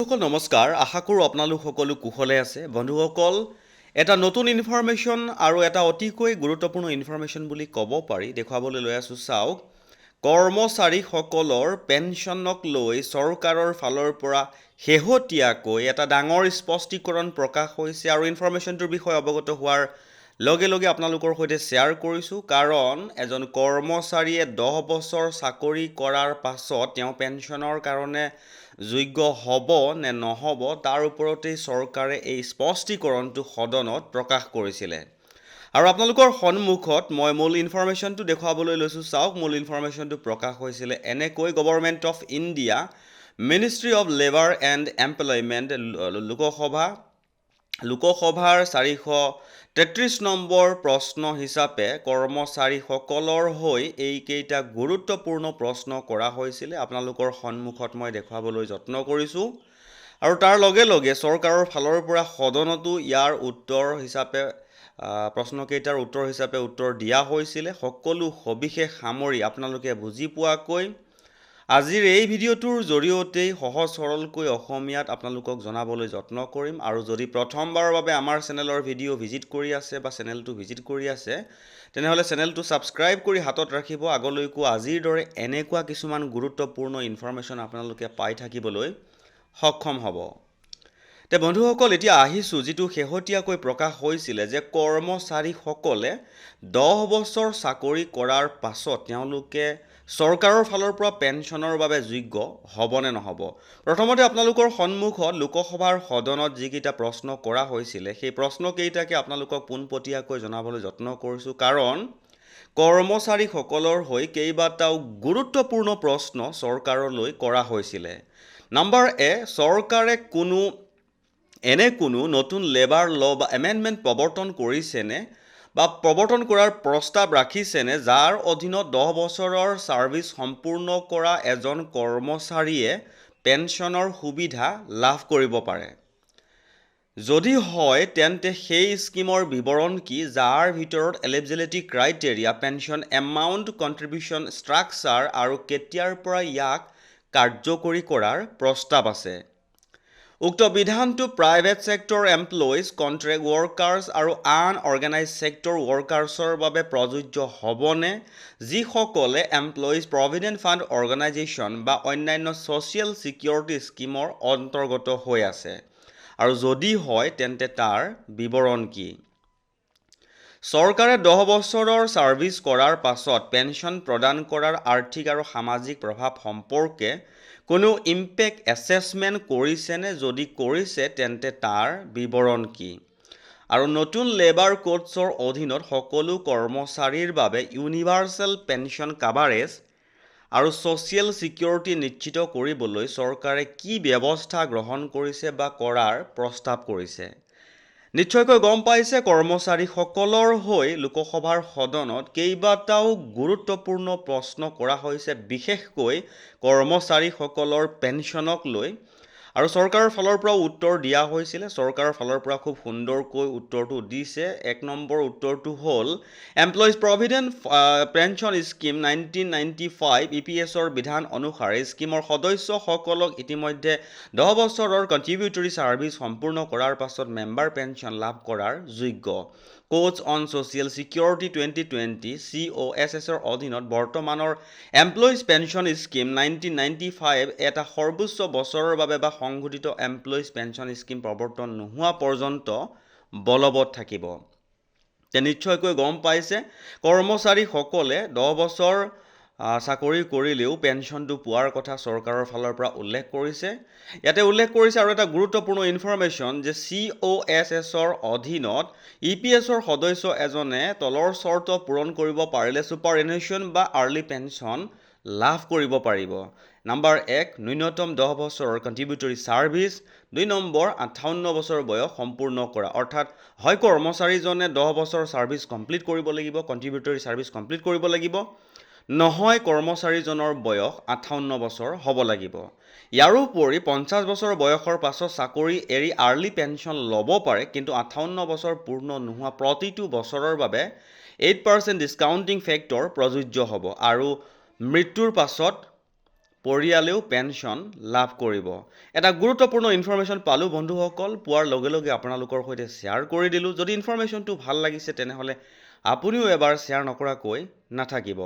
সকল নমস্কাৰ আশা কৰোঁ আপোনালোক সকলো কুশলে আছে বন্ধুসকল এটা নতুন ইনফৰমেশ্যন আৰু এটা অতিকৈ গুৰুত্বপূৰ্ণ ইনফৰমেশ্যন বুলি ক'ব পাৰি দেখুৱাবলৈ লৈ আছোঁ চাওক কৰ্মচাৰীসকলৰ পেঞ্চনক লৈ চৰকাৰৰ ফালৰ পৰা শেহতীয়াকৈ এটা ডাঙৰ স্পষ্টীকৰণ প্ৰকাশ হৈছে আৰু ইনফৰমেশ্যনটোৰ বিষয়ে অৱগত হোৱাৰ লগে লগে আপোনালোকৰ সৈতে শ্বেয়াৰ কৰিছোঁ কাৰণ এজন কৰ্মচাৰীয়ে 10 বছৰ চাকৰি কৰাৰ পাছত তেওঁ পেঞ্চনৰ কাৰণে যোগ্য হ'ব নে নহ'ব তাৰ ওপৰতেই চৰকাৰে এই স্পষ্টীকৰণটো সদনত প্ৰকাশ কৰিছিলে আৰু আপোনালোকৰ সন্মুখত মই মূল ইনফৰমেশ্যনটো দেখুৱাবলৈ লৈছোঁ চাওক মূল ইনফৰমেশ্যনটো প্ৰকাশ হৈছিলে এনেকৈ government of India ministry of labour and employment লোকসভাৰ 433 নম্বৰ প্ৰশ্ন হিচাপে কৰ্মচাৰীসকলৰ হৈ এইকেইটা গুৰুত্বপূৰ্ণ প্ৰশ্ন কৰা হৈছিলে আপোনালোকৰ সন্মুখত মই দেখুৱাবলৈ যত্ন কৰিছোঁ আৰু তাৰ লগে লগে চৰকাৰৰ ফালৰ পৰা সদনতো ইয়াৰ উত্তৰ হিচাপে প্ৰশ্নকেইটাৰ উত্তৰ হিচাপে উত্তৰ দিয়া হৈছিলে সকলো সবিশেষ সামৰি আপোনালোকে বুজি পোৱাকৈ আজিৰ এই ভিডিঅ'টোৰ জৰিয়তেই সহজ সৰলকৈ অসমীয়াত আপোনালোকক জনাবলৈ যত্ন কৰিম আৰু যদি প্ৰথমবাৰৰ বাবে আমাৰ চেনেলৰ ভিডিঅ' ভিজিট কৰি আছে বা চেনেলটো ভিজিট কৰি আছে তেনেহ'লে চেনেলটো ছাবস্ক্ৰাইব কৰি হাতত ৰাখিব আগলৈকো আজিৰ দৰে এনেকুৱা কিছুমান গুৰুত্বপূৰ্ণ ইনফৰমেশ্যন আপোনালোকে পাই থাকিবলৈ সক্ষম হ'ব তে বন্ধুসকল এতিয়া আহিছোঁ যিটো শেহতীয়াকৈ প্ৰকাশ হৈছিলে যে কৰ্মচাৰীসকলে 10 বছৰ চাকৰি কৰাৰ পাছত তেওঁলোকে চৰকাৰৰ ফালৰ পৰা পেঞ্চনৰ বাবে যোগ্য হ'ব নে নহ'ব প্ৰথমতে আপোনালোকৰ সন্মুখত লোকসভাৰ সদনত যিকেইটা প্ৰশ্ন কৰা হৈছিলে সেই প্ৰশ্নকেইটাকে আপোনালোকক পোনপটীয়াকৈ জনাবলৈ যত্ন কৰিছোঁ কাৰণ কৰ্মচাৰীসকলৰ হৈ কেইবাটাও গুৰুত্বপূৰ্ণ প্ৰশ্ন চৰকাৰলৈ কৰা হৈছিলে নম্বৰ এ চৰকাৰে কোনো নতুন লেবাৰ ল বা এমেণ্ডমেণ্ট প্ৰৱৰ্তন কৰিছেনে বা প্ৰৱৰ্তন কৰাৰ প্ৰস্তাৱ ৰাখিছেনে যাৰ অধীনত 10 বছৰৰ ছাৰ্ভিচ সম্পূৰ্ণ কৰা এজন কৰ্মচাৰীয়ে পেঞ্চনৰ সুবিধা লাভ কৰিব পাৰে যদি হয় তেন্তে সেই স্কিমৰ বিৱৰণ কি যাৰ ভিতৰত eligibility criteria pension amount contribution structure আৰু কেতিয়াৰ পৰা ইয়াক কাৰ্যকৰী কৰাৰ প্ৰস্তাৱ আছে উক্ত বিধানটো private sector employees contract workers আৰু আনঅৰ্গেনাইজ ছেক্টৰ ৱৰ্কাৰ্ছৰ বাবে প্ৰযোজ্য হ'বনে যিসকলে এমপ্লয়িজ প্ৰভিডেণ্ট ফাণ্ড অৰ্গেনাইজেশ্যন বা অন্যান্য ছ'চিয়েল ছিকিউৰিটি স্কিমৰ অন্তৰ্গত হৈ আছে আৰু যদি হয় তেন্তে তাৰ বিৱৰণ কি চৰকাৰে 10 বছৰৰ ছাৰ্ভিচ কৰাৰ পাছত পেঞ্চন প্ৰদান কৰাৰ আৰ্থিক আৰু সামাজিক প্ৰভাৱ সম্পৰ্কে কোনো ইম্পেক্ট এছেছমেণ্ট কৰিছেনে যদি কৰিছে তেন্তে তাৰ বিৱৰণ কি আৰু নতুন লেবাৰ কোডছৰ অধীনত সকলো কৰ্মচাৰীৰ বাবে ইউনিভাৰ্চেল পেঞ্চন কাভাৰেজ আৰু ছ'চিয়েল ছিকিউৰিটি নিশ্চিত কৰিবলৈ চৰকাৰে কি ব্যৱস্থা গ্ৰহণ কৰিছে বা কৰাৰ প্ৰস্তাৱ কৰিছে নিশ্চয়কৈ গম পাইছে কৰ্মচাৰীসকলৰ হৈ লোকসভাৰ সদনত কেইবাটাও গুৰুত্বপূৰ্ণ প্ৰশ্ন কৰা হৈছে বিশেষকৈ কৰ্মচাৰীসকলৰ পেঞ্চনক লৈ আৰু চৰকাৰৰ ফালৰ পৰা উত্তৰ দিয়া হৈছিলে চৰকাৰৰ ফালৰ পৰা খুব সুন্দৰকৈ উত্তৰটো দিছে এক নম্বৰ উত্তৰটো হ'ল এমপ্লয়িজ প্ৰভিডেণ্ট পেঞ্চন স্কিম 1995 EPSৰ বিধান অনুসাৰে স্কিমৰ সদস্যসকলক ইতিমধ্যে 10 বছৰৰ কণ্ট্ৰিবিউটৰী ছাৰ্ভিচ সম্পূৰ্ণ কৰাৰ পাছত মেম্বাৰ পেঞ্চন লাভ কৰাৰ যোগ্য কোচ অন ছ'চিয়েল ছিকিউৰিটি 2020 COSSৰ অধীনত বৰ্তমানৰ এমপ্লয়িজ পেঞ্চন স্কিম 1995 এটা সৰ্বোচ্চ বছৰৰ বাবে বা সংঘটিত এমপ্লয়িজ পেঞ্চন স্কিম প্ৰৱৰ্তন নোহোৱা পৰ্যন্ত বলবৎ থাকিব নিশ্চয়কৈ গম পাইছে কৰ্মচাৰীসকলে 10 বছৰ চাকৰি কৰিলেও পেঞ্চনটো পোৱাৰ কথা চৰকাৰৰ ফালৰ পৰা উল্লেখ কৰিছে ইয়াতে উল্লেখ কৰিছে আৰু এটা গুৰুত্বপূৰ্ণ ইনফৰমেশ্যন যে COSSৰ অধীনত EPSৰ সদস্য এজনে তলৰ চৰ্ত পূৰণ কৰিব পাৰিলে ছুপাৰএনুৱেশ্যন বা আৰ্লি পেঞ্চন লাভ কৰিব পাৰিব নম্বৰ 1 ন্যূনতম 10 বছৰৰ কণ্ট্ৰিবিউটৰী ছাৰ্ভিচ 2 নম্বৰ 58 বছৰ বয়স সম্পূৰ্ণ কৰা অৰ্থাৎ হয় কৰ্মচাৰীজনে 10 বছৰ ছাৰ্ভিচ কমপ্লিট কৰিব লাগিব কণ্ট্ৰিবিউটৰী ছাৰ্ভিচ কমপ্লিট কৰিব লাগিব নহয় কৰ্মচাৰীজনৰ বয়স 58 বছৰ হ'ব লাগিব ইয়াৰোপৰি 50 বছৰ বয়সৰ পাছত চাকৰি এৰি আৰ্লি পেঞ্চন ল'ব পাৰে কিন্তু 58 বছৰ পূৰ্ণ নোহোৱা প্ৰতিটো বছৰৰ বাবে 8% ডিছকাউণ্টিং ফেক্টৰ প্ৰযোজ্য হ'ব আৰু মৃত্যুৰ পাছত পৰিয়ালেও পেঞ্চন লাভ কৰিব। এটা গুৰুত্বপূৰ্ণ ইনফৰমেশ্যন পালোঁ বন্ধুসকল, পোৱাৰ লগে লগে আপোনালোকৰ সৈতে শ্বেয়াৰ কৰি দিলোঁ। যদি ইনফৰমেশ্যনটো ভাল লাগিছে তেনেহ'লে আপুনিও এবাৰ শ্বেয়াৰ নকৰাকৈ নাথাকিব।